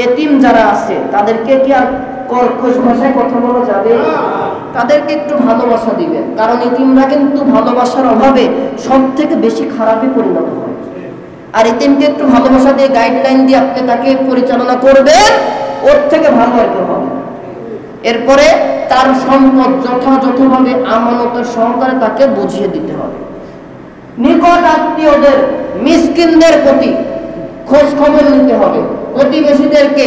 এতিম যারা আছে তাদেরকে কি আর কর্কশ ভাষায় কথা বলা যাবে? তাদেরকে একটু ভালোবাসা দিবেন, কারণ এতিমরা কিন্তু ভালোবাসার অভাবে সব থেকে বেশি খারাপে পরিণত হয়। আর এতিমকে একটু ভালোবাসা দিয়ে গাইডলাইন দিয়ে আপনি তাকে পরিচালনা করবেন, ওর থেকে ভালো আর কেউ হবে। এরপরে তার সম্পদ যথাযথভাবে আমানতের সহকারে তাকে বুঝিয়ে দিতে হবে। নিকট আত্মীয়দের, মিসকিনদের প্রতি খোঁজ খবর নিতে হবে, প্রতিবেশীদেরকে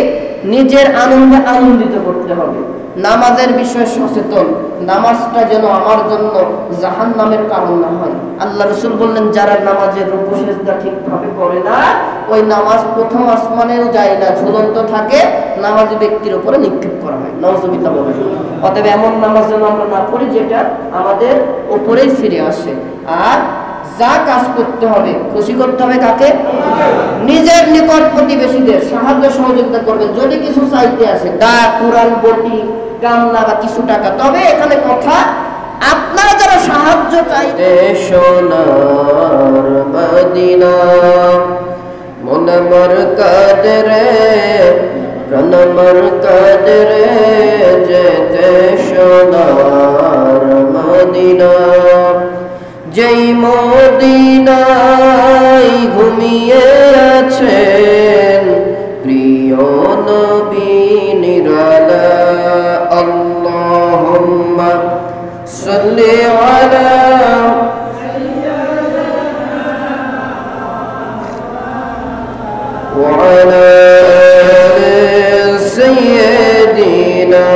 নিজের আনন্দে আনন্দিত করতে হবে। নামাজের বিষয়ে সচেতন, নামাজটা যেন আমার জন্য জাহান্নামের কারণ না হয়। আল্লাহ রাসূল বললেন, যারা নামাজের রুকু সিজদা ঠিকভাবে করে না, ওই নামাজ প্রথম আসমানেও যায় না, ঝুলন্ত থাকে, নামাজি ব্যক্তির উপরে নিক্ষেপ করা হয়। নাউযুবিল্লাহ বলেন। অতএব এমন নামাজ যেন আমরা না পড়ি যেটা আমাদের উপরেই ফিরে আসে। আর যা কাজ করতে হবে, খুশি করতে হবে কাকে? নিজের নিকট প্রতিবেশীদের সাহায্য সহযোগিতা করবেন। যদি কিছু চাইতে আসে, দা, কুরআন, বটি, গামলা বা কিছু টাকা, তবে এখানে কথা আপনারা যারা সাহায্য চাইতে সোনার মদিনা মনমর কাদরে প্রাণমর কাদরে যেতে সোনার মদিনা, যেই মদিনায় ঘুমিয়ে আছেন প্রিয় নবী নিরালা। আল্লাহুম্মা সাল্লি আলা ওয়া আলা সাইয়্যিদিনা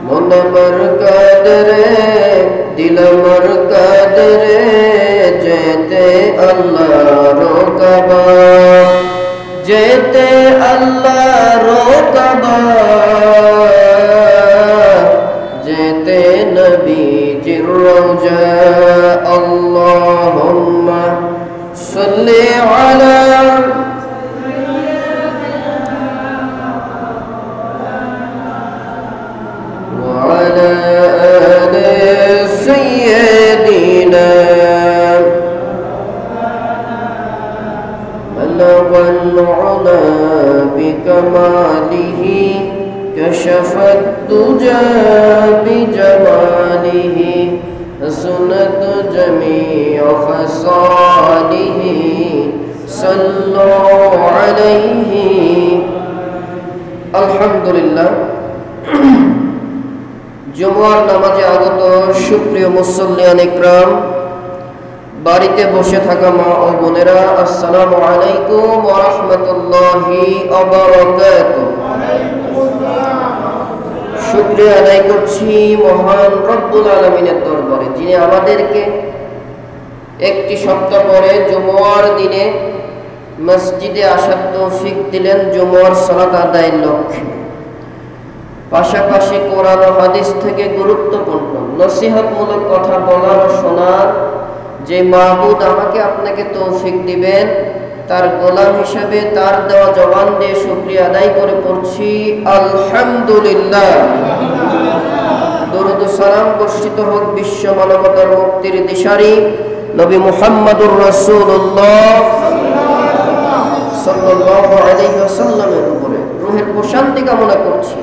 মনমর কাদরে দিলমর কাদরে যেতে আল্লাহর কাবা, যেতে আল্লাহর কাবা, যেতে নবীজির রওজা। আল্লাহুম্মা সাল্লি আলা وعلى آل سيدنا بلغ العلا بكماله كشف الدجى بجماله حسنت جميع خصاله صلوا عليه। الحمد لله। জুমার নামাজে আগত সুপ্রিয় মুসল্লিয়ান ইকরাম, বাড়িতে বসে থাকা মা ও বোনেরা, আসসালামু আলাইকুম ওয়া রাহমাতুল্লাহি ওয়া বারাকাতুহু। শুকরিয়া আদায় করছি মহান রব্বুল আলামিনের দরবারে, যিনি আমাদেরকে একটি সপ্তাহ পরে জুমার দিনে মসজিদে আসার তৌফিক দিলেন জুমার সালাত আদায়ের লক্ষ্যে। পাশাপাশি কোরআন ও হাদিস থেকে গুরুত্বপূর্ণ নসিহতমূলক কথা বলার ও শোনার যে মাবুদ আমাকে আপনাকে তৌফিক দিবেন, তার গোলাম হিসেবে তার দেওয়া জবান দিয়ে শুকরিয়া আদায় করে পড়ছি আলহামদুলিল্লাহ। দরুদ ও সালাম বর্ষিত হোক বিশ্ব মানবতার মুক্তির দিশারি নবী মুহাম্মদুর রাসূলুল্লাহ সাল্লাল্লাহু আলাইহি ওয়াসাল্লামের উপরে। রূহের প্রশান্তি কামনা করছি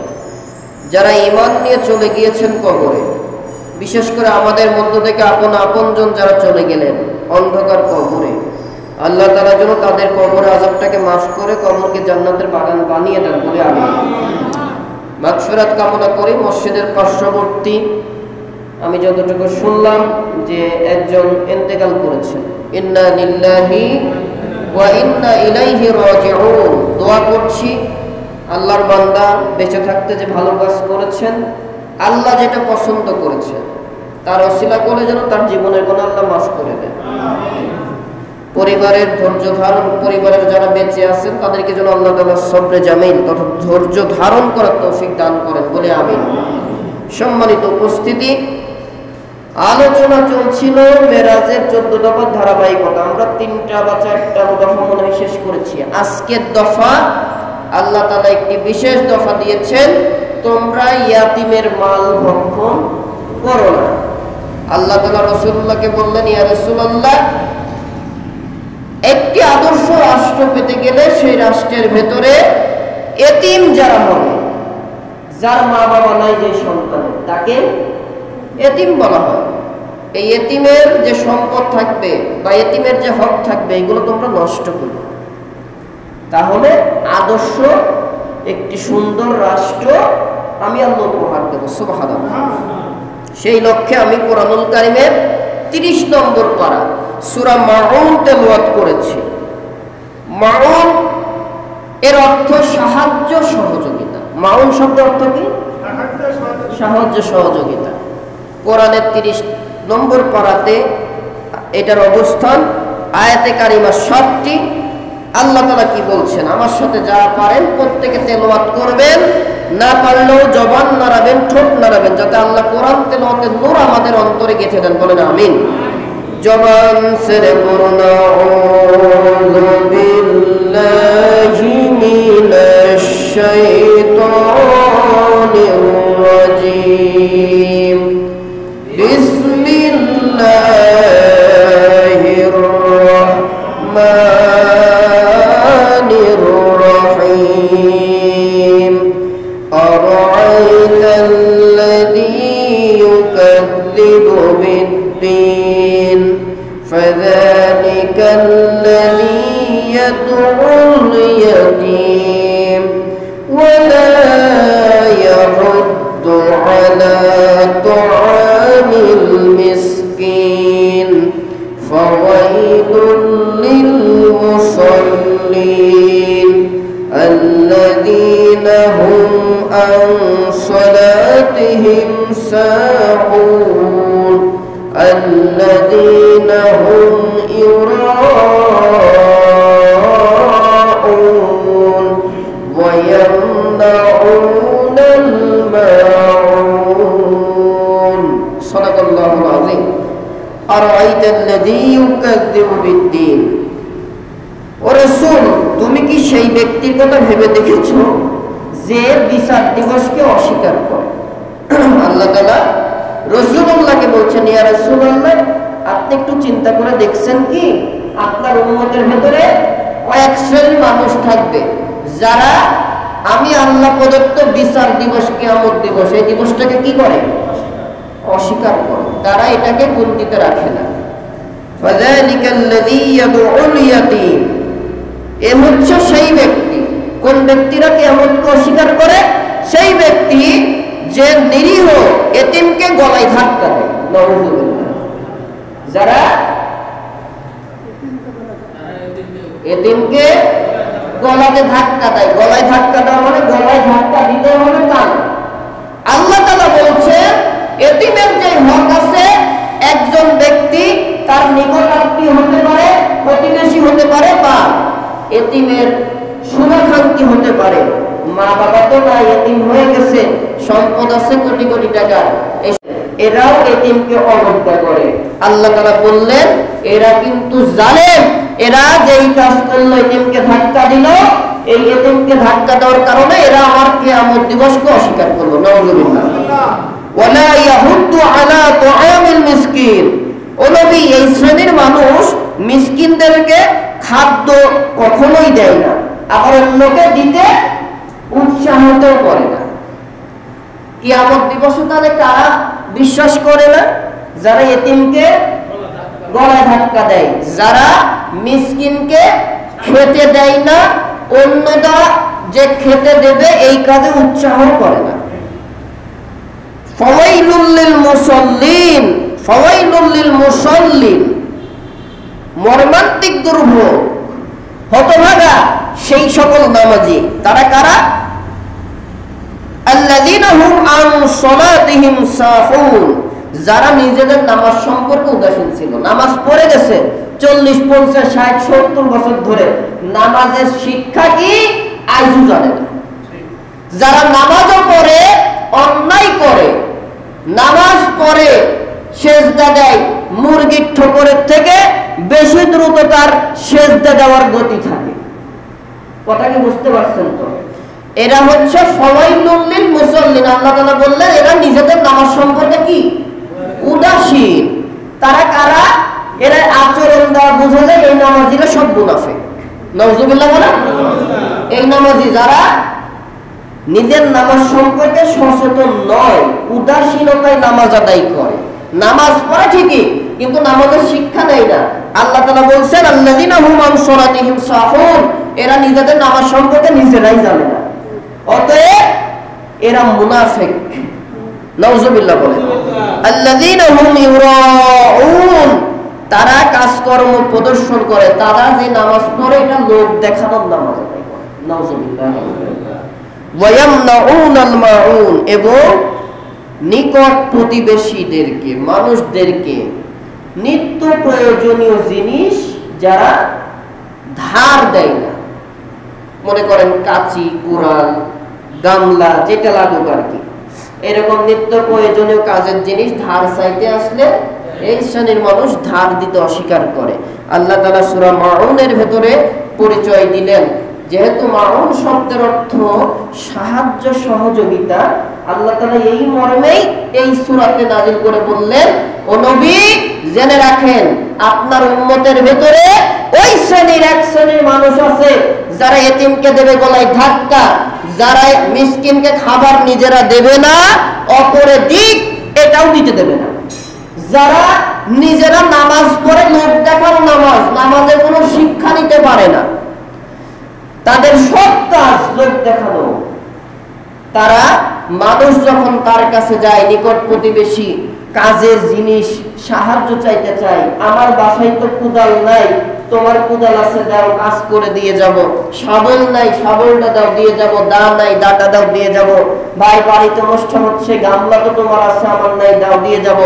যারা ঈমান নিয়ে চলে গিয়েছেন কবরে, বিশেষ করে আমাদের মধ্য থেকে আপনজন যারা চলে গেলেন অন্ধকার কবরে, আল্লাহ তাআলা যেন তাদের কবরের আযাবটাকে মাফ করে কবরকে জান্নাতের বাগান বানিয়ে দেন বলে আমিন। মাগফিরাত কামনা করি। মসজিদের পার্শ্ববর্তী আমি যতটুকু শুনলাম যে একজন ইন্তেকাল করেছেন, ইন্না লিল্লাহি ওয়া ইন্না ইলাইহি রাজিউন। দোয়া করছি আল্লাহর বান্দা বেঁচে থাকতে যে ভালো কাজ করেছেন, আল্লাহ যেটা পছন্দ করেছেন, তার ওসিলা করে যেন তার জীবনের গুনাহ আল্লাহ মাফ করে দেন। পরিবারের ধৈর্য ধারণ, পরিবারের যারা বেঁচে আছেন তাদেরকে যেন আল্লাহ তাআলা সবরে জামিল তথা ধৈর্য ধারণ করার তৌফিক দান করেন বলে আমিন। সম্মানিত উপস্থিতি, আলোচনা চলছিল মেরাজের 14 দফার ধারাবাহিকতা। আমরা 3টা বা 4টা দফা মনে হয় শেষ করেছি। আজকের দফা আল্লাহ তাআলা একটি বিশেষ দফা দিয়েছেন, তোমরা ইয়াতিমের মাল ভক্ষণ করো না। আল্লাহ তাআলা রাসূলুল্লাহকে বললেন, ইয়া রাসূলুল্লাহ, একটি রাষ্ট্র পেতে গেলে সেই রাষ্ট্রের ভেতরে এতিম যারা হবে, যার মা বাবা নাই, যে সন্তান, তাকে এতিম বলা হয়। এই এতিমের যে সম্পদ থাকবে বা এতিমের যে হক থাকবে, এগুলো তোমরা নষ্ট করবে। তাহলে আদর্শ একটি সুন্দর রাষ্ট্র আমি আল্লাহ উপহার দেব, সুবহানাল্লাহ। সেই লক্ষ্যে আমি কোরআনুল কারীমের 30 নম্বর পারা সূরা মাউন তেলাওয়াত করেছি। মাউন এর অর্থ সাহায্য সহযোগিতা। মাউন শব্দের অর্থ কি? সাহায্য সহযোগিতা। কোরআনের 30 নম্বর পারাতে এটার অবস্থান। আয়াতে কারিমা 7টি। আল্লাহ তাআলা কি বলছেন? আমার সাথে যারা পারেন প্রত্যেকে তেলাওয়াত করবেন, না পারলেও জবান নাড়াবেন, ঠোঁট নাড়াবেন, যাতে আল্লাহ কোরআন তেলাওয়াতের নূর আমাদের অন্তরে গেঁথে দেন। বলেন আমিন। জবান সেরে পড়ুন আউযু বিল্লাহি মিনাশ শাইতানির রাজীম। বিসমিল্লাহির রাহমানির রহিম। আরাআইতাল্লাযী ইউকাযযিবু বিদ্দীন ফাযালিকাল্লাযী ইয়াদউল ইয়াতীম ওয়া লা ইয়াহুদ্দু আলা তুআমিল মিসকিন ফাওয়াইলুল লিল মুসাল্লিন আল্লাযীনা হুম আন সালাতিহিম সাহুন الذين هم يراءون ويمنعون الماعون صدق الله العظيم أرأيت الذي يكذب بالدين ও রাসূল, তুমি কি সেই ব্যক্তির কথা ভেবে দেখেছো যে বিচার দিবসকে অস্বীকার করে? আল্লাহ তাআলা রাসূলুল্লাহকে বলছেন, ইয়া রাসূলুল্লাহ, আপনি একটু চিন্তা করে দেখছেন কি আপনার উম্মতের ভিতরে কয়েক শ্রেণীর মানুষ থাকবে যারা আমি আল্লাহ প্রদত্ত বিচার দিবস, কিয়ামত দিবস, এই দিবসটাকে কি করে? অস্বীকার করে। তারা এটাকে গুনতিতে রাখে না। ফাযালিকাল্লাযী ইয়াদউল ইয়াতীম, এ হচ্ছে সেই ব্যক্তি। কোন ব্যক্তিরা কিয়ামতকে অস্বীকার করে? সেই ব্যক্তি যে নিরীহ এতিমকে গলায় ধাক্কা দেয়। নাউযুবিল্লাহ। যারা এতিমকে গলাতে ধাক্কা দেয়, গলায় ধাক্কা দেওয়া মানে গলায় ধাক্কা দিতে হবে কান। আল্লাহ তাআলা বলছেন, এতিমের যে হক আছে, একজন ব্যক্তি তার নিকট আত্মীয় হতে পারে, প্রতিবেশী হতে পারে, বা এতিমের শুভাকাঙ্ক্ষী হতে পারে। মা বাবা তো না, এতিম হয়ে গেছে, সম্পদ আছে কোটি কোটি টাকা, এরাও এতিমকে অবজ্ঞা করে। আল্লাহ তাআলা বললেন, এরা কিন্তু জালেম। এরা যেই কাজ করলো, এতিমকে ধাক্কা দিল, এই এতিমকে ধাক্কা দেওয়ার কারণে এরা আমার কিয়ামত দিবসকে অস্বীকার করলো। নাউযুবিল্লাহ। ওয়ালা ইয়াহুদ্দু আলা তুআমিল মিসকিন, ও নবী, এই শ্রেণীর মানুষ মিসকিনদেরকে খাদ্য কখনোই দেয় না, আবার অন্যকে দিতে উৎসাহিতও করে না। কিয়ামত দিবসে তাহলে কারা বিশ্বাস করে না? যারা এতিমকে গলায় ধাক্কা দেয়, যারা মিসকিনকে খেতে দেয় না, অন্যরা যে খেতে দেবে এই কাজে উৎসাহ করে না। ফাওয়াইলুল লিল মুসাল্লিন, ফাওয়াইলুল লিল মুসাল্লিন, মর্মান্তিক দুর্ভোগ, হতভাগা সেই সকল নামাজি। তারা কারা? আল্লাযীনা হুম আন সালাতিহিম সাহুন, যারা নিজেদের নামাজ সম্পর্কে উদাসীন ছিল। নামাজ পড়ে গেছে 40, 50, 60, 70 বছর ধরে, নামাজের শিক্ষা কি আজও জানে না। যারা নামাজও পড়ে অন্যায় করে, নামাজ পড়ে সেজদা দেয়, মুরগির ঠোকরের থেকে বেশি দ্রুত তার সেজদা দেওয়ার গতি থাকে। কথা কি বুঝতে পারছেন তো? এরা হচ্ছে ফাওয়াইলুল লিল মুসাল্লিন। আল্লাহ তাআলা বললেন, এরা নিজেদের নামাজ সম্পর্কে কি উদাসীন। তারা কারা? এরা আচরণ দ্বারা বোঝা যায় এই নামাজিরা সব মুনাফিক। নাউজুবিল্লাহ বলে। এই নামাজি যারা নিজের নামাজ সম্পর্কে সচেতন নয়, উদাসীনতায় নামাজ আদায় করে, নামাজ পড়ে ঠিকই কিন্তু নামাজের শিক্ষা দেয় না। আল্লাহ তাআলা বলছেন আল্লাযীনা হুম আন সালাতিহিম সাহুন, এরা নিজেদের নামাজ সম্পর্কে নিজেরাই জানে না, অতএব এরা মুনাফিক। নাউজুবিল্লাহ বলে। আল্লাযীনা হুম ইউরাউন, তারা কাজকর্ম প্রদর্শন করে, তারা যে নামাজ পড়ে এটা লোক দেখানোর নামাজ আদায় করে। নাউজুবিল্লাহ। ওয়া ইয়ামনাউনাল মাউন, এবং নিকট প্রতিবেশীদেরকে, মানুষদেরকে নিত্য প্রয়োজনীয় জিনিস যারা ধার দেয় না, মনে করেন কাঁচি, কুড়াল, গামলা, যেটা লাগুক আর কি, এরকম নিত্য প্রয়োজনীয় কাজের জিনিস ধার চাইতে আসলে এই শ্রেণীর মানুষ ধার দিতে অস্বীকার করে। আল্লাহ তাআলা সূরা মাউনের ভেতরে পরিচয় দিলেন, যেহেতু মাউন শব্দের অর্থ সাহায্য, সহযোগিতা, আল্লাহ তাআলা এই মর্মেই এই সূরাতে নাযিল করে বললেন, ও নবী জেনে রাখেন আপনার উম্মতের ভেতরে ওই শ্রেণীর এক শ্রেণীর মানুষ আছে যারা এতিমকে দেবে গলায় ধাক্কা, যারা মিসকিনকে খাবার নিজেরা দেবে না, অপরে দিক এটাও দিতে দেবে না, যারা নিজেরা নামাজ পড়ে লোক দেখার নামাজ, নামাজের কোনো শিক্ষা নিতে পারে না, তাদের সব কাজ লোক দেখানো। তারা মানুষ যখন তার কাছে যায়, নিকট প্রতিবেশী কাজের জিনিস সাহায্য চাইতে চায়, আমার বাসায় তো কুদাল নাই, তোমার কুদাল আছে দাও, কাজ করে দিয়ে যাব, শাবল নাই, শাবলটা দাও দিয়ে যাব, দা নাই, দাটা দাও দিয়ে যাব, ভাই বাড়িতে অনুষ্ঠান হচ্ছে, গামলা তো তোমার আছে আমার নাই, দাও দিয়ে যাব,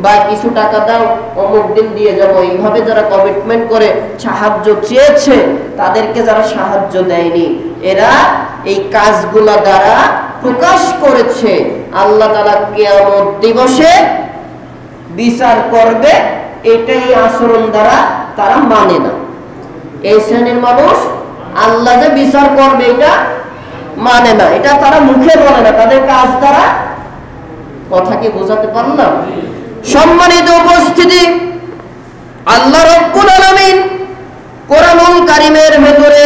ভাই কিছু টাকা দাও, অমুক দিন দিয়ে যাব। এইভাবে যারা কমিটমেন্ট করে সাহায্য চেয়েছে, তাদেরকে যারা সাহায্য দেয়নি, এরা এই কাজগুলা দ্বারা প্রকাশ করেছে আল্লাহ তাআলা কিয়ামত দিবসে বিচার করবে, এটাই আচরণ দ্বারা তারা মানে না। এই শ্রেণীর মানুষ আল্লাহ যে বিচার করবে এটা মানে না, এটা তারা মুখে বলে না, তাদের কাজ দ্বারা। কথা কি বোঝাতে পারলাম? সম্মানিত উপস্থিতি, আল্লাহ রাব্বুল আলামিন কোরআনুল কারীমের ভেতরে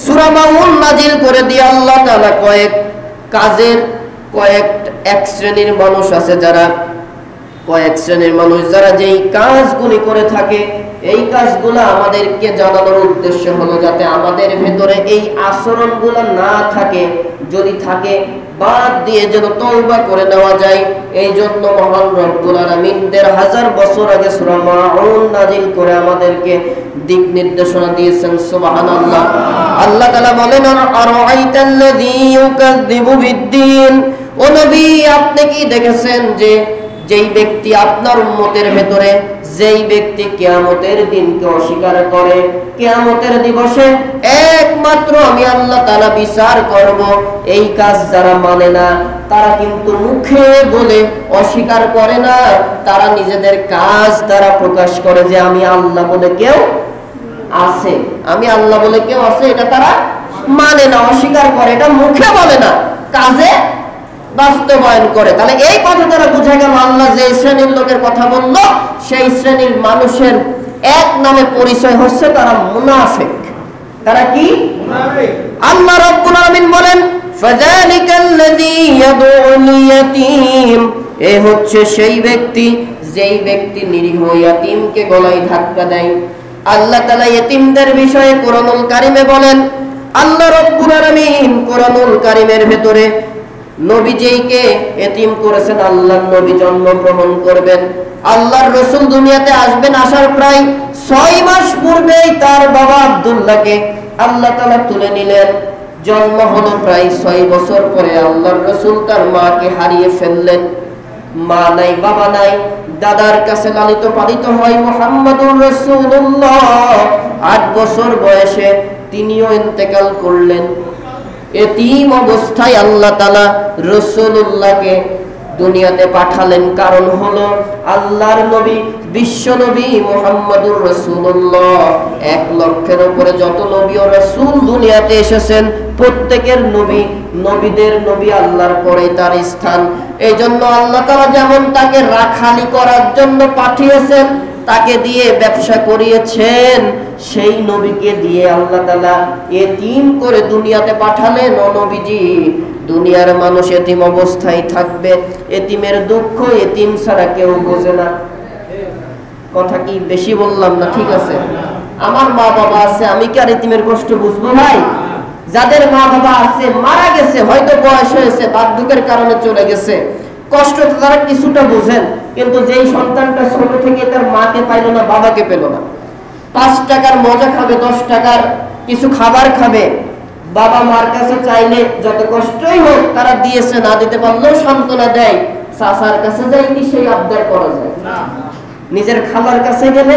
সূরা মাউন নাজিল করে দিয়ে আল্লাহ তাআলা এক শ্রেণীর মানুষ আছে, কয়েক শ্রেণীর মানুষ যারা যেই কাজগুলি করে থাকে, এই কাজগুলো আমাদেরকে জানানোর উদ্দেশ্য হলো যাতে আমাদের ভেতরে এই আচরণগুলো না থাকে, যদি থাকে বাদ দিয়ে যেন তওবা করে নেওয়া যায়। এই জন্য মহান রব্বুল আলামিন ১৫০০ বছর আগে সূরা মাউন নাজিল করে আমাদেরকে দিক নির্দেশনা দিয়েছেন। সুবহানাল্লাহ। আল্লাহ তাআলা বলেন, আরাআইতাল্লাযী ইউকাযযিবু বিদ্দীন, ও নবী আপনি কি দেখেছেন যে যেই ব্যক্তি আপনার উম্মতের ভেতরে, যেই ব্যক্তি কিয়ামতের দিনকে অস্বীকার করে, কিয়ামতের দিবসে একমাত্র আমি আল্লাহ তাআলা বিচার করব, এই কাজ যারা মানে না, তারা কিন্তু মুখে বলে অস্বীকার করে না, তারা নিজেদের কাজ দ্বারা প্রকাশ করে যে আমি আল্লাহ বলে কেউ আছে, আমি আল্লাহ বলে কেউ আছে, এটা তারা মানে না, অস্বীকার করে, এটা মুখে বলে না, কাজে বাস্তবায়ন করে। তাহলে এই কথা দ্বারা বোঝা গেল আল্লাহ যে শ্রেণীর লোকের কথা বললো, সেই শ্রেণীর মানুষের এক নামে পরিচয় হচ্ছে তারা মুনাফিক। তারা কি? মুনাফিক। আল্লাহ রাব্বুল আলামিন বলেন, ফাযালিকাল্লাযী ইয়াদউল ইয়াতীম, এ হচ্ছে সেই ব্যক্তি যেই ব্যক্তি নিরীহ ইয়াতীমকে গলায় ধাক্কা দেয়। আল্লাহ তাআলা ইয়াতীমদের বিষয়ে কোরআনুল কারীমে বলেন, আল্লাহ রাব্বুল আলামিন কোরআনুল কারীমের ভেতরে নবীজিকে এতিম করেছেন। আল্লাহর নবী জন্মগ্রহণ করবেন, আল্লাহর রাসূল দুনিয়াতে আসবেন, আসার প্রায় 6 মাস পূর্বেই তার বাবা আব্দুল্লাহকে আল্লাহ তাআলা তুলে নিলেন। জন্ম হলো প্রায় 6 বছর পরে আল্লাহর রাসূল তার মাকে হারিয়ে ফেললেন। মা নাই, বাবা নাই, দাদার কাছে লালিত পালিত হয় মুহাম্মদুর রাসূলুল্লাহ। 8 বছর বয়সে তিনিও ইন্তেকাল করলেন। এতিম অবস্থায় আল্লাহ তাআলা রাসূলুল্লাহকে দুনিয়াতে পাঠালেন, কারণ হলো আল্লাহর নবী, বিশ্ব নবী মুহাম্মদুর রাসূলুল্লাহ 1 লক্ষের উপরে যত নবী ও রাসূল দুনিয়াতে এসেছেন, প্রত্যেকের নবী, নবীদের নবী আল্লাহর পরে তার স্থান। এই জন্য আল্লাহ তাআলা যেমন তাকে রাখালি করার জন্য পাঠিয়েছেন, তাকে দিয়ে ব্যবসা করিয়েছেন, সেই নবীকে দিয়ে আল্লাহ তাআলা এতিম করে দুনিয়াতে পাঠালেন। ও নবীজি, দুনিয়ার মানুষ এতিম অবস্থায় থাকবে, এতিমের দুঃখ এতিম ছাড়া কেউ বোঝে না। কথা কি বেশি বললাম না? ঠিক আছে, আমার মা বাবা আছে, আমি কি আর এতিমের কষ্ট বুঝবো ভাই? যাদের মা বাবা আছে, মারা গেছে, হয়তো বয়স হয়েছে, বার্ধক্যের কারণে চলে গেছে, কষ্ট তো তারা কিছুটা বোঝেন। কিন্তু যেই সন্তানটা ছোট থেকে তার মাকে পাইল না, বাবাকে পেল না, 5 টাকার মজা খাবে, 10 টাকার কিছু খাবার খাবে, বাবা মার কাছে চাইলে যত কষ্টই হোক তারা দিয়েছে, না দিতে পারলেও সান্ত্বনা দেয়। চাচার কাছে যাই কি সেই আবদার করা যায়? নিজের খালার কাছে গেলে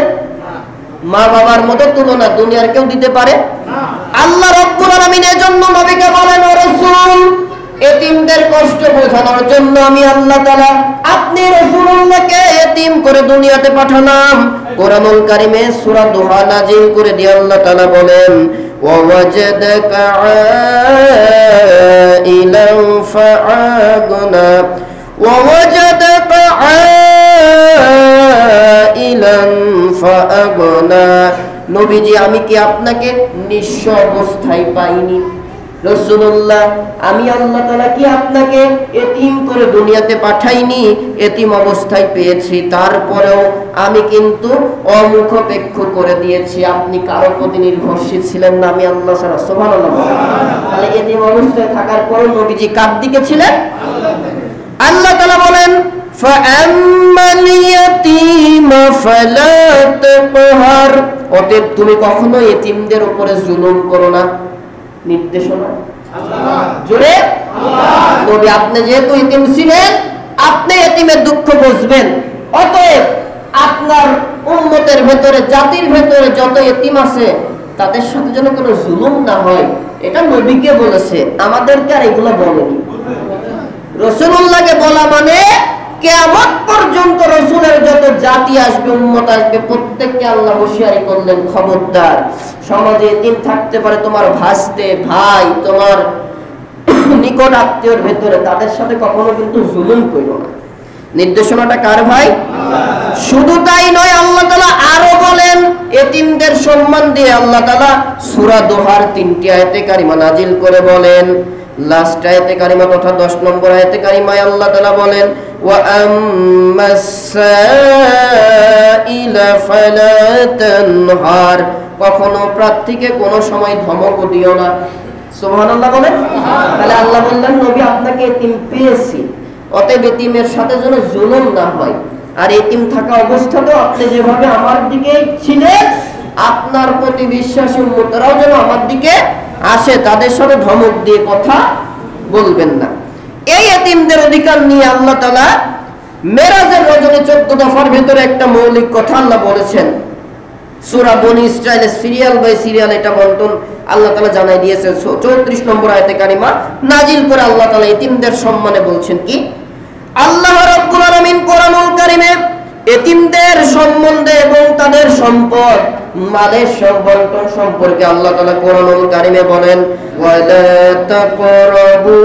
মা বাবার মতো তুলনা দুনিয়ার কেউ দিতে পারে? আল্লাহ রাব্বুল আলামিন এজন্য নবীকে বলেন, ও রাসূল, এতিমদের কষ্ট বোঝানোর জন্য আমি আল্লাহ তাআলা আপনি রাসূলুল্লাহকে এতিম করে দুনিয়াতে পাঠালাম। কোরআনুল কারীমে সূরা দুহা নাযিল করে দিয়ে আল্লাহ তাআলা বলেন, ওয়াজাদাকা আইলান ফাআগনা ওয়াজাদাকা আইলান ফাআগনা। নবীজি, আমি কি আপনাকে নিঃস্ব অবস্থায় পাইনি? রাসূলুল্লাহ, আমি আল্লাহ তাআলা কি আপনাকে এতিম করে দুনিয়াতে পাঠাইনি? এতিম অবস্থায় পেয়েছি, তারপরেও আমি কিন্তু অমুখাপেক্ষ করে দিয়েছি। আপনি কারো প্রতি নির্ভরশীল ছিলেন না, আমি আল্লাহ ছাড়া। সুবহানাল্লাহ। তাহলে এতিম অবস্থায় থাকার পরও নবীজি কার দিকে ছিলেন? আল্লাহ তাআলা বলেন, ফাআম্মাল ইয়াতীমা ফালা তাকহার। অতএব তুমি কখনো এতিমদের উপরে জুলুম করো না। নির্দেশনা জোরে আল্লাহ। নবী, আপনি যেহেতু এতিম ছিলেন, আপনি এতিমের দুঃখ বুঝবেন। অতএব আপনার উম্মতের ভেতরে, জাতির ভেতরে যত এতিম আছে তাদের সাথে যেন কোনো জুলুম না হয়, এটা নবীকে বলেছে, আমাদেরকে আর এগুলো বলেনি। রাসূলুল্লাহকে বলা মানে কিয়ামত পর্যন্ত রাসূলের যত জাতি আসবে, উম্মত আসবে, প্রত্যেককে আল্লাহ হুঁশিয়ারি করলেন, খবরদার, সমাজে এতিম থাকতে পারে তোমার ভাস্তে, ভাই, তোমার নিকট আত্মীয়র ভেতরে, তাদের সাথে কখনো কিন্তু জুলুম করো না। নির্দেশনাটা কার ভাই? শুধু তাই নয়, আল্লাহ তাআলা আরো বলেন, এতিমদের সম্মান দিয়ে আল্লাহ তাআলা সূরা দোহার 3টি আয়াতে কারিমা নাজিল করে বলেন। লাস্ট আয়াতে কারিমা তথা 10 নম্বর আয়াতে কারিমায় আল্লাহ তাআলা বলেন, ওয়া আম্মাস সাইলা ফালা তানহার। কখনো প্রার্থীকে কোনো সময় ধমকও দিও না। সুবহানাল্লাহ বলেন। তাহলে আল্লাহ বললেন, নবী, আপনাকে এতিম পেয়েছি, অতএব এতিমের সাথে যেন জুলুম না হয়। আর এতিম থাকা অবস্থাতেও আপনি যেভাবে আমার দিকে ছিলেন, আপনার প্রতি বিশ্বাসী উম্মতরাও যেন আমার দিকে আসে, তাদের সাথে ধমক দিয়ে কথা বলবেন না। এই এতিমদের অধিকার নিয়ে আল্লাহ তাআলা মেরাজের রজনী 14 দফার ভিতরে একটা মৌলিক কথা আল্লাহ বলেছেন। সূরা বনী ইসরাইলের সিরিয়াল বাই সিরিয়াল এটা বন্টন আল্লাহ তাআলা জানাই দিয়েছেন। 34 নম্বর আয়াতে কারিমা নাজিল করে আল্লাহ তাআলা এতিমদের সম্মানে বলছেন কি? আল্লাহ রাব্বুল আলামিন কোরআনুল কারীমে এতিমদের সম্বন্ধে এবং তাদের সম্পদ, মালের বন্টন সম্পর্কে আল্লাহ তাআলা কোরআনুল কারীমে বলেন, ওয়ালা তাকরাবু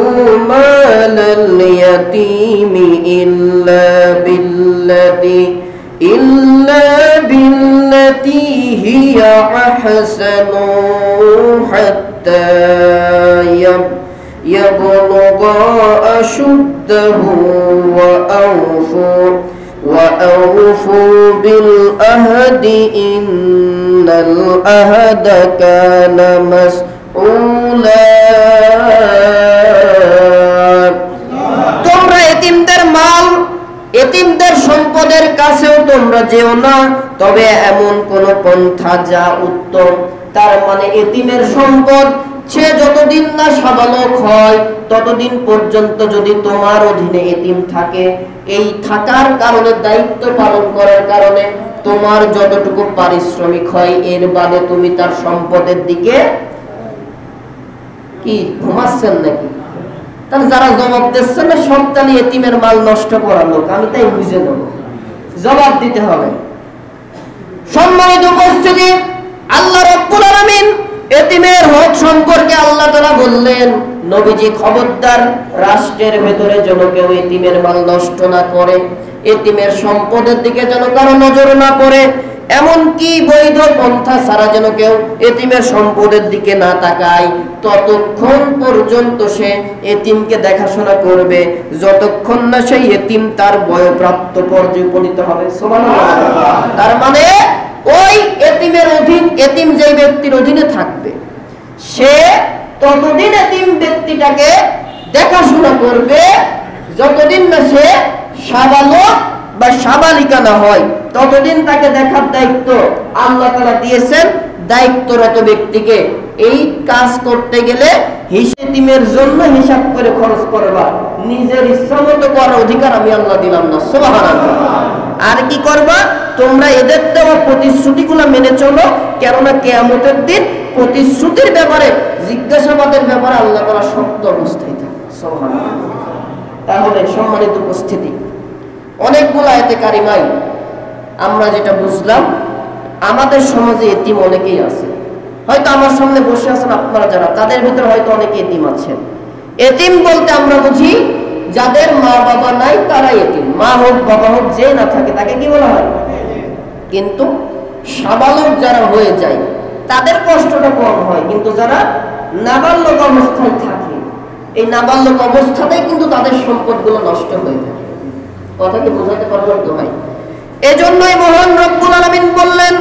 মালাল ইয়াতীমি ইল্লা বিল্লাতি হিয়া আহসানু হাত্তা ইয়াবলুগা আশুদ্দাহু وأوفوا بالعهد إن العهد كان مسؤولا। তোমরা এতিমদের মাল, এতিমদের সম্পদের কাছেও তোমরা যেও না, তবে এমন কোন পন্থা যা উত্তম। তার মানে এতিমের সম্পদ সে যতদিন না সাবালক হয় ততদিন পর্যন্ত যদি তোমার অধীনে এতিম থাকে, এই থাকার কারণে, দায়িত্ব পালন করার কারণে তোমার যতটুকু পারিশ্রমিক হয়, এর বাদে তুমি তার সম্পদের দিকে কি ঘুমাচ্ছেন নাকি? তাহলে যারা জবাব দিচ্ছেন না, সন্তানি এতিমের মাল নষ্ট করার লোক, আমি তাই বুঝে নেব, জবাব দিতে হবে। সম্মানিত উপস্থিতি, আল্লাহ রাব্বুল আলামিন এতিমের হক সম্পর্কে আল্লাহ তাআলা বললেন, নবীজি খবরদার, রাষ্ট্রের ভেতরে যেন কেউ এতিমের মাল নষ্ট না করে, এতিমের সম্পদের দিকে যেন কারো নজর না পড়ে, এমনকি বৈধ পন্থা ছাড়া যেন কেউ এতিমের সম্পদের দিকে না তাকায়, ততক্ষণ পর্যন্ত সে এতিমকে দেখাশোনা করবে যতক্ষণ না সেই এতিম তার বয়ঃপ্রাপ্ত পর্যায়ে উপনীত হবে। সুবহানাল্লাহ। তার মানে ওই এতিমের অধীন, এতিম যেই ব্যক্তির অধীনে থাকবে সে ততদিন এতিম ব্যক্তিটাকে দেখাশোনা করবে যতদিন না সে সাবালক বা সাবালিকা না হয়, ততদিন তাকে দেখার দায়িত্ব আল্লাহ তাআলা দিয়েছেন দায়িত্বরত ব্যক্তিকে। এই কাজ করতে গেলে এতিমের জন্য হিসাব করে খরচ করবা, নিজের ইচ্ছামতো করার অধিকার আমি আল্লাহ দিলাম না। সুবহানাল্লাহ। আর কি করবা? তোমরা এদের দেওয়া প্রতিশ্রুতিগুলো মেনে চলো, কেননা কিয়ামতের দিন প্রতিশ্রুতির ব্যাপারে, জিজ্ঞাসাবাদের ব্যাপারে আল্লাহ তাআলা শক্ত অবস্থায় থাকে। সুবহানাল্লাহ। তাহলে সম্মানিত উপস্থিতি, অনেকগুলো আয়াতে কারিমাই আমরা যেটা বুঝলাম, আমাদের সমাজে এতিম অনেকেই আছে। হয়তো আমার সামনে বসে আছেন আপনারা যারা, তাদের ভিতরে হয়তো অনেকে এতিম আছেন। এতিম বলতে আমরা বুঝি যাদের মা বাবা নাই তারা এতিম। মা হোক বাবা হোক যে না থাকে তাকে কি বলা হয়? কিন্তু সাবালক যারা হয়ে যায় তাদের কষ্টটা কম হয়, কিন্তু যারা নাবালক অবস্থায় থাকে, এই নাবালক অবস্থাতেই কিন্তু তাদের সম্পদগুলো নষ্ট হয়ে থাকে। কথা কি বোঝাতে পারলাম তো ভাই? এজন্যই মহান রব্বুল আলামিন বললেন,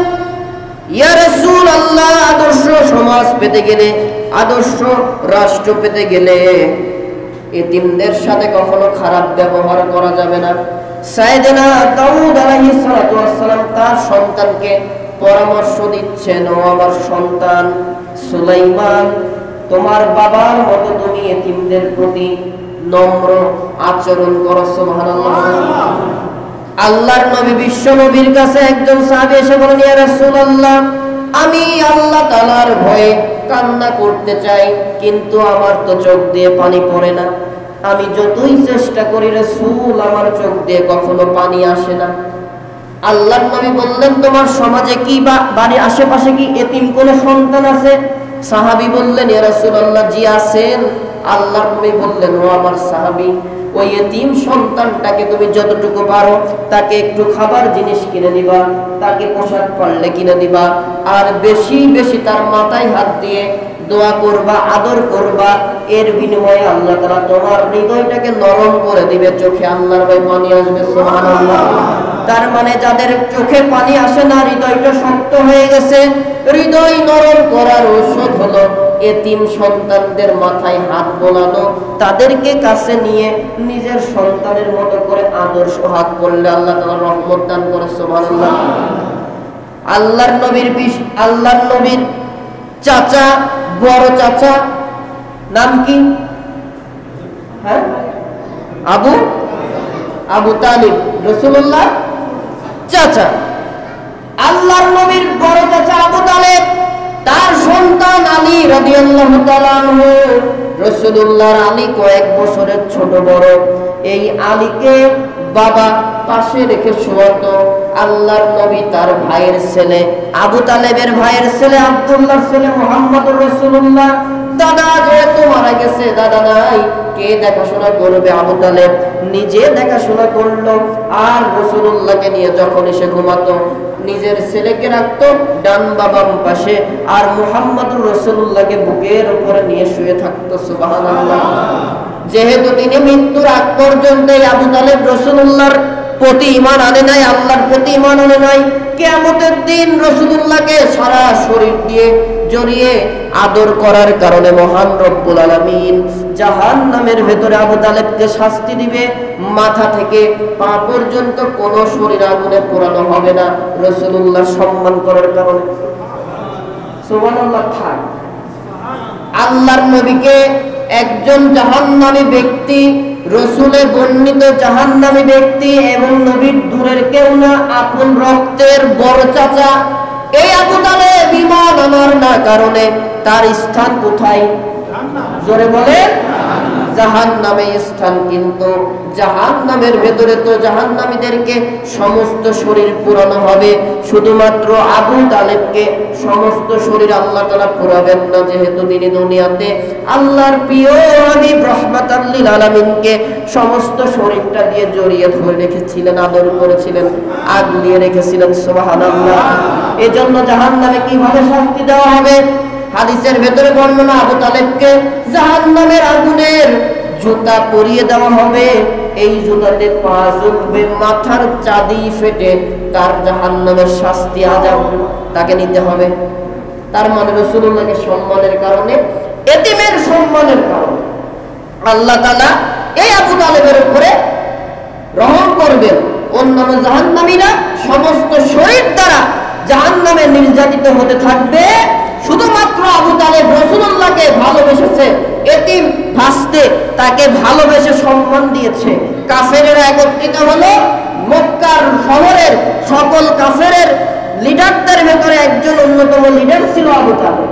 ইয়া রাসূলুল্লাহ, আদর্শ সমাজ পেতে গেলে, আদর্শ রাষ্ট্র পেতে গেলে এতিমদের সাথে কখনো খারাপ ব্যবহার করা যাবে না। সাইয়েদনা দাউদ আলাইহিস সালাতু ওয়াস সালাম তার সন্তানকে পরামর্শ দিচ্ছেন, ও আমার সন্তান সুলাইমান, তোমার বাবার মতো তুমি এতিমদের প্রতি নম্র আচরণ করো। সুবহানাল্লাহ। আল্লাহর নবী বিশ্ব নবীর কাছে একজন সাহাবী এসে বলেন, ইয়া রাসূলুল্লাহ, আমি আল্লাহ তাআলার ভয়ে কান্না করতে চাই, কিন্তু আমার তো চোখ দিয়ে পানি পড়ে না। আমি যতই চেষ্টা করি রাসূল, আমার চোখ দিয়ে কখনো পানি আসে না। আল্লাহর নবী বললেন, তোমার সমাজে কি বা বাড়ির আশেপাশে কি এতিম কোন সন্তান আছে? সাহাবী বললেন, ইয়া রাসূলুল্লাহ, জি আছেন। আল্লাহর নবী বললেন, ও আমার সাহাবী, ওই এতিম সন্তানটাকে তুমি যতটুকু পারো তাকে একটু খাবার জিনিস কিনে দিবা, তাকে পোশাক পারলে কিনে দিবা, আর বেশি বেশি তার মাথায় হাত দিয়ে দোয়া করবা, আদর করবা। এর বিনিময়ে আল্লাহ তাআলা তোমার হৃদয়টাকে নরম করে দিবে, চোখে আল্লাহর ভয় পানি আসবে। সুবহানাল্লাহ। তার মানে যাদের চোখে পানি আসে না, হৃদয়টা শক্ত হয়ে গেছে, হৃদয় নরম করার ঔষধ হলো এতিম সন্তানদের মাথায় হাত বোলানো, তাদেরকে কাছে নিয়ে নিজের সন্তানের মতো করে আদর্শ হাত করলে আল্লাহ তাআলা রহমত দান করে। সুবহানাল্লাহ। আল্লাহর নবীর চাচা, বড় চাচা নাম কি? হ্যাঁ, আবু তালিব, রাসূলুল্লাহ চাচা। আল্লাহর নবীর বড় চাচা আবু তালেব, তার সন্তান আলী রাদিয়াল্লাহু তাআলা আনহু, রাসূলুল্লাহর আলী কয়েক বছরের ছোট বড়। এই আলীকে বাবা পাশে রেখে শোয়াতো। আল্লাহর নবী তার ভাইয়ের ছেলে আবু তালেবের ভাইয়ের ছেলে আব্দুল্লাহর ছেলে মুহাম্মদুর রাসূলুল্লাহ, দাদা যেহেতু মারা গেছে, দাদা নাই, কে দেখাশোনা করবে? আবু তালেব নিজে দেখাশোনা করলো। আর রাসূলুল্লাহকে নিয়ে যখন এসে ঘুমাতো, নিজের ছেলেকে রাখতো ডান বাম পাশে, আর মুহাম্মদুর রাসূলুল্লাহকে বুকের উপরে নিয়ে শুয়ে থাকতো। সুবহানাল্লাহ। যেহেতু তিনি মৃত্যুর আগ পর্যন্ত আবু তালেব রাসূলুল্লাহর প্রতি ঈমান আনে নাই, আল্লাহর প্রতি ঈমান আনে নাই, কিয়ামতের দিন রাসূলুল্লাহকে সারা শরীর দিয়ে জড়িয়ে আদর করার কারণে মহান রব্বুল আলামিন জাহান্নামের ভেতরে আবু তালেবকে শাস্তি দিবে। মাথা থেকে পা পর্যন্ত কোনো শরীর আগুনে পোড়ানো হবে না, রাসূলুল্লাহ সম্মান করার কারণে। সুবহানাল্লাহ। থাক, আল্লাহর নবীকে একজন জাহান্নামী ব্যক্তি, রসুলে বর্ণিত জাহান্নামী ব্যক্তি এবং নবীর দূরের কেউ না, আপন রক্তের বড় চাচা, এই আবু তালেব ঈমান আনার না কারণে তার স্থান কোথায়? জোরে বলে জাহান্নামে স্থান। কিন্তু জাহান্নামের ভেতরে তো জাহান্নামীদেরকে সমস্ত শরীর পুরানো হবে, শুধুমাত্র আবু তালেবকে সমস্ত শরীর আল্লাহ তাআলা পুরাবেন না, যেহেতু তিনি দুনিয়াতে আল্লাহর প্রিয় হাবিব রাহমাতাল লিল আলামিনকে সমস্ত শরীরটা দিয়ে জড়িয়ে ধরে রেখেছিলেন, আদর করেছিলেন, আগলিয়ে রেখেছিলেন। সুবহানাল্লাহ। এজন্য জাহান্নামে কিভাবে শাস্তি দেওয়া হবে? হাদিসের ভেতরে বর্ণনা, আবু তালেবকে জাহান্নামের আগুনের জুতা পরিয়ে দেওয়া হবে। এই জুতাতে পা জ্বলবে, মাথার চাঁদি ফেটে তার জাহান্নামের শাস্তি আযাব তাকে নিতে হবে। তার মানে রাসূলুল্লাহকে সম্মানের কারণে, এতিমের সম্মানের কারণে আল্লাহ তাআলা এই আবু তালেবের উপরে রহম করবেন। অন্যান্য জাহান্নামীরা সমস্ত শরীর দ্বারা জাহান্নামে নির্যাতিত হতে থাকবে। শুধুমাত্র আবু তালেব রাসূলুল্লাহকে ভালোবেসেছে, এতিম ভাসতে তাকে ভালোবেসে সম্মান দিয়েছে। কাফেরেরা একত্রিত হলো, মক্কার শহরের সকল কাফেরের লিডারদের ভেতরে একজন অন্যতম লিডার ছিল আবু তালেব।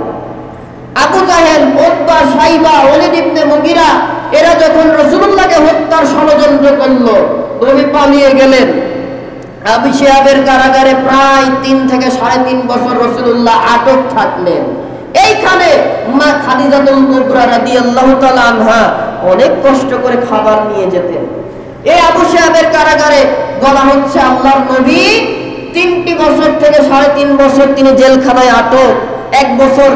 আবু জাহেল, উতবা, সাইবা, ওলীদ ইবনে মুগীরা এরা যখন রাসূলুল্লাহকে হত্যার ষড়যন্ত্র করল, নবী পালিয়ে গেলেন। আবু শিহাবের কারাগারে প্রায় 3 থেকে 3.5 বছর রাসূলুল্লাহ আটক থাকলেন। এইখানে মা খাদিজাতুল কুবরা রাদিয়াল্লাহু তাআলা আনহা অনেক কষ্ট করে খাবার নিয়ে যেতেন। এই আবু শিহাবের কারাগারে বলা হচ্ছে আল্লাহর নবী 3টি বছর থেকে 3.5 বছর তিনি জেলখানায় আটক। 1 বছর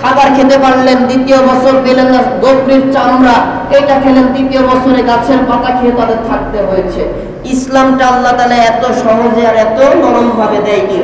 খাবার খেতে পারলেন, 2য় বছর পেলেন না, বকরির চামড়া এটা খেলেন, 3য় বছরে গাছের পাতা খেয়ে তাদের থাকতে হয়েছে। ইসলামটা আল্লাহ তাআলা এত সহজে আর এত নরম ভাবে দেয়নি।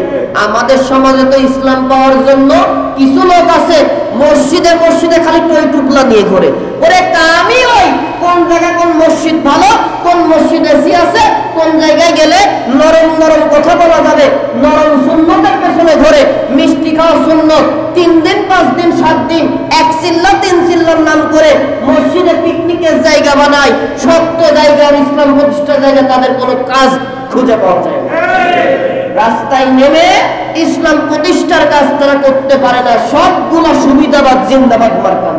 আমাদের সমাজে তো ইসলাম পাওয়ার জন্য কিছু লোক আছে মসজিদে মসজিদে খালি টই টুকলা নিয়ে ঘোরে। ওরে কামি ওই কোন জায়গায় কোন মসজিদ ভালো, কোন মসজিদে এসি আছে, কোন জায়গায় গেলে নরম নরম কথা বলা যাবে, নরম সুন্নতের পেছনে ঘোরে। মিষ্টি খাওয়া সুন্নত, 3 দিন 5 দিন 7 দিন 1 চিল্লা 3 চিল্লার নাম করে মসজিদে পিকনিকের জায়গা বানায়। সত্য জায়গার ইসলাম প্রতিষ্ঠার জায়গা তাদের কোনো কাজ খুঁজে পাওয়া যায় না। রাস্তায় নেমে ইসলাম প্রতিষ্ঠার কাজ তারা করতে পারে না। সবগুলো সুবিধাবাদ জিন্দাবাদ মার্কা।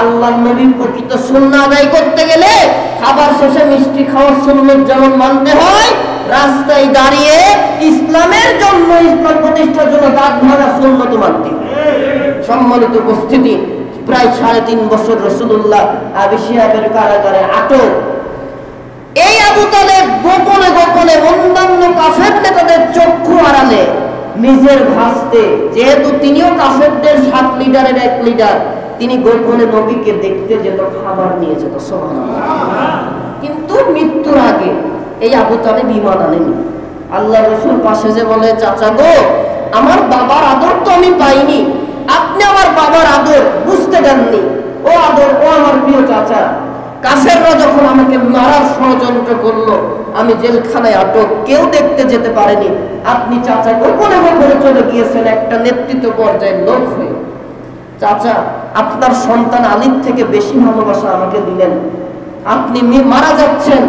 আল্লাহর নবীর প্রকৃত সুন্নাহ আদায় করতে গেলে খাবার শেষে মিষ্টি খাওয়ার সুন্নাত যেমন মানতে হয়, রাস্তায় দাঁড়িয়ে ইসলামের জন্য, ইসলাম প্রতিষ্ঠার জন্য দাঁত ভাঙা সুন্নাত মানতে হয়। সম্মানিত উপস্থিতি, প্রায় 3.5 বছর রাসূলুল্লাহ আবু শিহাবের কারাগারে আটক। এই আবু তালেব গোপনে গোপনে অন্যান্য কাফের নেতাদের চক্ষু আড়ালে নিজের ভাসতে, যেহেতু তিনিও কাফেরদের 7 লিডারের 1 লিডার, তিনি গোপনে নবীকে দেখতে যেত, খাবার নিয়ে যেত। সুবহানাল্লাহ। কিন্তু মৃত্যুর আগে এই আবু তালেব ঈমান আনেনি। আল্লাহ রাসূল পাশে যে বলে, চাচা গো, আমার বাবার আদর তো আমি পাইনি, আপনি আমার বাবার আদর বুঝতে দেননি। ও আদর, ও আমার প্রিয় চাচা, কাফেররা যখন আমাকে মারার ষড়যন্ত্র করলো, আমি জেলখানায় আটক, কেউ দেখতে যেতে পারেনি, আপনি চাচা গোপনে গোপনে চলে গিয়েছেন একটা নেতৃত্ব পর্যায়ের লোক হয়ে। চাচা, আপনার সন্তান আলীর থেকে বেশি ভালোবাসা আমাকে দিলেন, আপনি মারা যাচ্ছেন,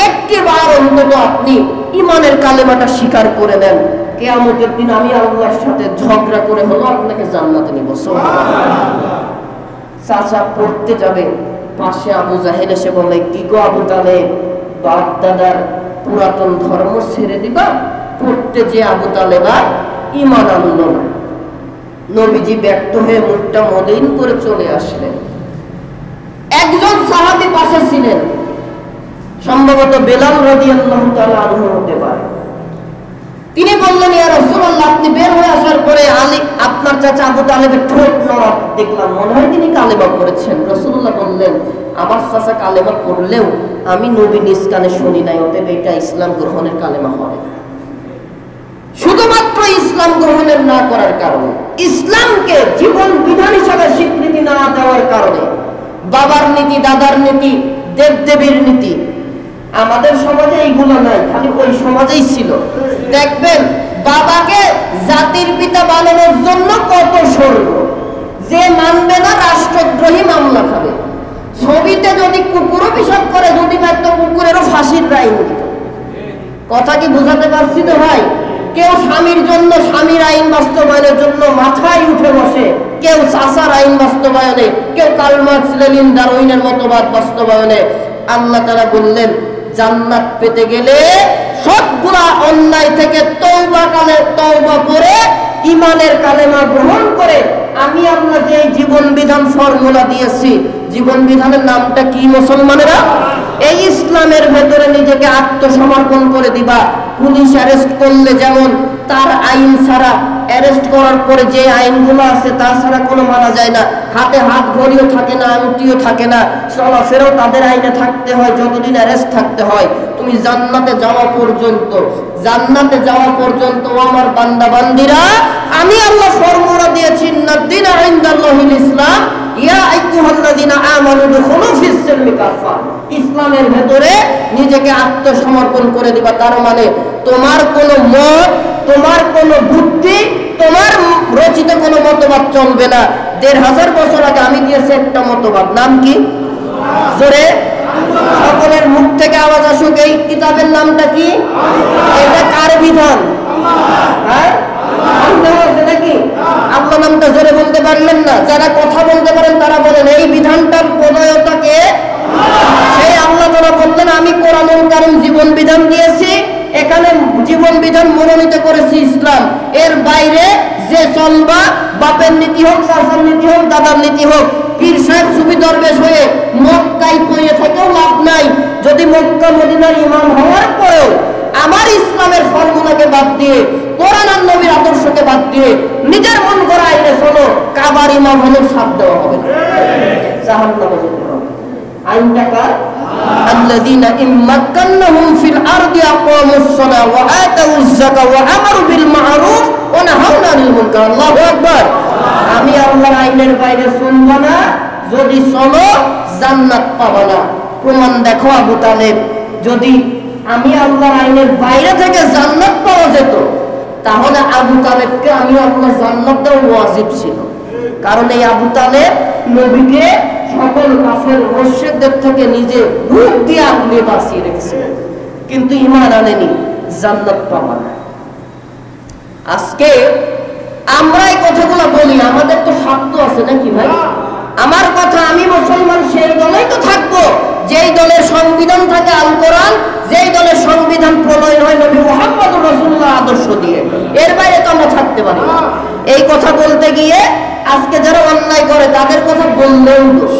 একটিবার অন্তত আপনি ঈমানের কালেমাটা স্বীকার করে নেন, কিয়ামতের দিন আমি আল্লাহর সাথে ঝগড়া করে হলো আপনাকে জান্নাতে নিব। সুবহানাল্লাহ। চাচা পড়তে যাবে, পাশে আবু জাহেল এসে বলে, কি গো আবু তালেব, বাপ দাদার পুরাতন ধর্ম ছেড়ে দিবা? পড়তে যে আবু তালেব আর ঈমান আনলো না। নবীজি ব্যক্ত হয়ে মুখটা মলিন করে চলে আসলেন। একজন সাহাবী পাশে ছিলেন, সম্ভবত বেলাল রাদিয়াল্লাহু তাআলা আনহু হতে পারে। তিনি বললেন, ইয়া রাসূলুল্লাহ, আপনি বের হয়ে আসার পরে আলী, আপনার চাচা আবু তালেবের ঠোঁট নড়া দেখলাম, মনে হয় তিনি কালেমা পড়েছেন। রাসূলুল্লাহ বললেন, আমার চাচা কালেমা পড়লেও আমি নবী নিজ কানে শুনি নাই, অতএব এটা ইসলাম গ্রহণের কালেমা হবে না। শুধুমাত্র ইসলাম গ্রহণের না করার কারণে, ইসলামকে জীবন বিধান হিসাবে স্বীকৃতি না দেওয়ার কারণে, বাবার নীতি, দাদার নীতি, দেবদেবীর নীতি, আমাদের সমাজে এইগুলো নাই, খালি ওই সমাজেই ছিল। দেখবেন বাবাকে জাতির পিতা বানানোর জন্য কত স্বর্গ, যে মানবে না রাষ্ট্রদ্রোহী মামলা খাবে। ছবিতে যদি কুকুরও পিসাব করে, যদি মাত্র কুকুরেরও ফাঁসির রায় দিত। কথা কি বুঝাতে পারছি তো ভাই? কেউ স্বামীর জন্য স্বামীর আইন বাস্তবায়নের জন্য মাথায় উঠে বসে, কেউ চাচার আইন বাস্তবায়নে, কেউ কার্ল মার্কস, লেনিন, ডারউইনের মতবাদ বাস্তবায়নে। আল্লাহ তাআলা বললেন জান্নাত পেতে গেলে সবগুলা অন্যায় থেকে তওবা করে ঈমানের কালেমা গ্রহণ করে আমি আল্লাহ যে জীবন বিধান ফর্মুলা দিয়েছি, জীবন বিধানের নামটা কি মুসলমানেরা? এই ইসলামের ভেতরে নিজেকে আত্মসমর্পণ করে দিবা। পুলিশ অ্যারেস্ট করলে যেমন তার আইন ছাড়া, অ্যারেস্ট করার পরে যে আইনগুলো আছে তা ছাড়া কোনো মানা যায় না, হাতে হাত ঘড়িও থাকে না, আংটিও থাকে না, চলাফেরাও তাদের আইনে থাকতে হয়, যতদিন অ্যারেস্ট থাকতে হয়। তুমি জান্নাতে যাওয়া পর্যন্ত আমার বান্দা বান্দিরা আমি আল্লাহ ফর্মুলা দিয়েছি, ইন্নাদ-দীনা ইনদাল্লাহিল ইসলাম, ইয়া আইয়ুহাল্লাযীনা আমানু দুখুলু ফিস-সিলমি কাফা। ইসলামের ভেতরে নিজেকে আত্মসমর্পণ করে দিবা। তার মানে তোমার কোনো মত, তোমার কোনো বুদ্ধি, তোমার রচিত কোনো মতবাদ চলবে না। ১৫০০ বছর আগে আমি দিয়েছি একটা মতবাদ, নাম কি? জোরে সকলের মুখ থেকে আওয়াজ আসুক, এই কিতাবের নামটা কি? এটা কার বিধান? হ্যাঁ, আল্লাহ আছে নাকি? আল্লাহ নামটা জোরে বলতে পারলেন না? যারা কথা বলতে পারেন তারা বলেন এই বিধানটার প্রণয়তা কে? সেই আল্লাহ তাআলা বললেন আমি কোরআনুল কারীম জীবন বিধান দিয়েছি, এখানে জীবন বিধান মনোনীত করেছি ইসলাম। এর বাইরে যে চলবা, বাপের নীতি হোক, চাচার নীতি হোক, দাদার নীতি হোক, পীর সাহেব সুফি দরবেশ হয়ে মক্কায় পড়ে থেকেও লাভ নাই। যদি মক্কা মদিনার ইমাম হওয়ার পরেও আমার ইসলামের ফর্মুলাকে বাদ দিয়ে, কোরআন আর নবীর আদর্শকে বাদ দিয়ে নিজের মন করা আইনে চলো, কাবার ইমাম হলে সাথ দেওয়া হবে না, জাহান্নামে যেতে হবে। আইনটা কার? আল্লাযীনা ইম্মাক্কান্নাহুম ফিল আরদি আকামুস সালাহ ওয়া আতাউয যাকাত ওয়া আমারু বিল মা'রুফ ওয়া নাহাউনা আনিল মুনকার। আল্লাহু আকবার। আমি আল্লাহর আইনের বাইরে চলবো না, যদি চলো জান্নাত পাবো না। প্রমাণ দেখো আবু তালেব। যদি আমি আল্লাহর আইনের বাইরে থেকে জান্নাত পাওয়া যেত তাহলে আবু তালেবকে আমি আল্লাহ জান্নাত দেওয়া ওয়াজিব ছিল। কারণ এই আবু তালেব নবীকে সকল কাফের মুশরিকদের থেকে নিজে বুক দিয়ে আগলে বাঁচিয়ে রেখেছিলেন, কিন্তু ঈমান আনেনি, জান্নাত পাওয়া না। আজকে আমরা এই কথাগুলো বলি, আমাদের তো স্বার্থ আছে নাকি ভাই? আমার কথা, আমি মুসলমান সেই দলেই তো থাকবো যেই দলের সংবিধান থাকে আল কোরআন, যেই দলের সংবিধান প্রণয়ন হয় নবী মুহাম্মদুর রাসূলুল্লাহ আদর্শ দিয়ে। এর বাইরে তো আমরা থাকতে পারি না। এই কথা বলতে গিয়ে আজকে যারা অন্যায় করে তাদের কথা বললেও দোষ।